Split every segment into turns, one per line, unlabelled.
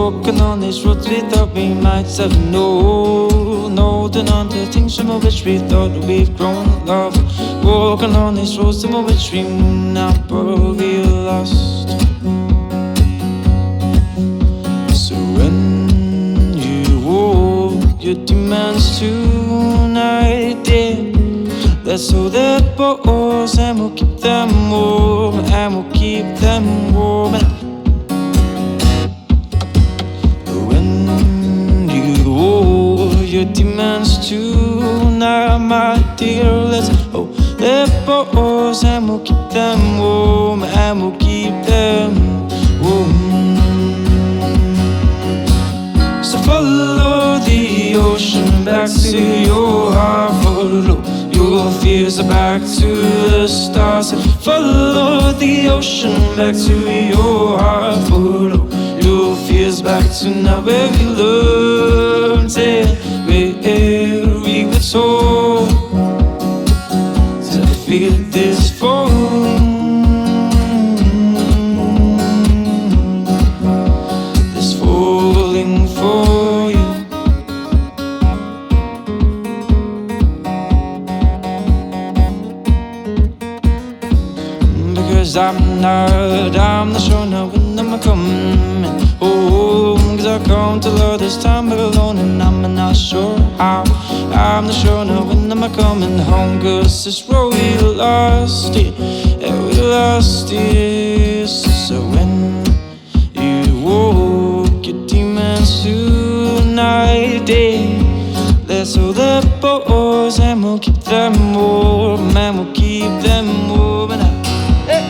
walking on these roads we thought we might have known, holding on to things from which we thought we've grown. Love, walking on these roads from which we knew now but we lost. So when you walk your demons tonight, dear, let's hold their bows and we'll keep them warm, and we'll keep them warm. When you hold your demons tonight, my dear, let's hold their bows and we'll keep them warm, and we'll keep them warm. So follow the ocean back to your heart, follow your fears are back to the stars. Follow the ocean back to your heart, follow your fears back to now where we learned it, where we were told to feel this falling. For you, because I'm not sure now when I'm coming home. Cause I come to love this time but alone, and I'm not sure how. I'm not sure now when I'm coming home. Cause this road we lost it, yeah, we lost it. So when you walk your demons tonight, dear, let's hold the bows and we'll keep them warm, and we'll keep them warm. Hey.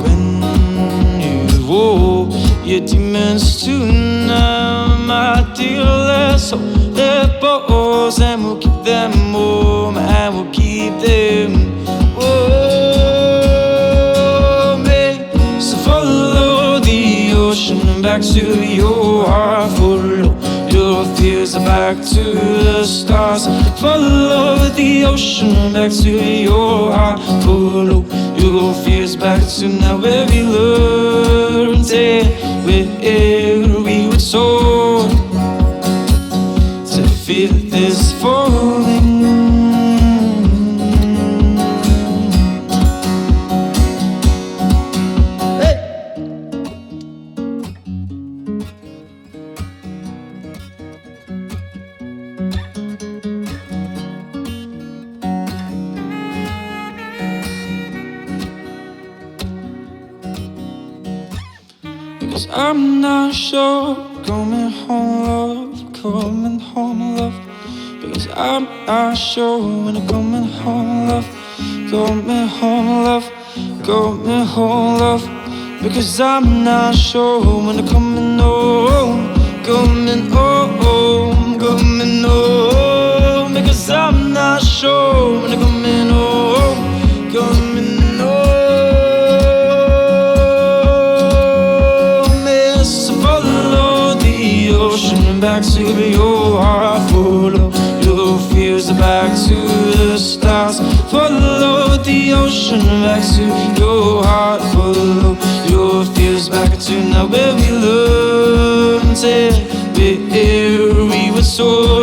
When you walk your demons tonight, my dear, let's hold the bows and we'll keep them warm, and we'll keep them warm. So follow the ocean back to your heart, follow your fears back to the stars. Follow the ocean back to your heart, follow your fears back to now where we learned it, where we were told to feel this falling. Cause I'm not sure, coming home love, coming home love. Because I'm not sure when I'm coming home love, coming home love, coming home love. Because I'm not sure when I'm coming home, coming home, coming home. Because I'm not sure when I'm coming home, coming home. Back to your heart, follow your fears back to the stars. Follow the ocean back to your heart, follow your fears back to now where we learned it, where we were so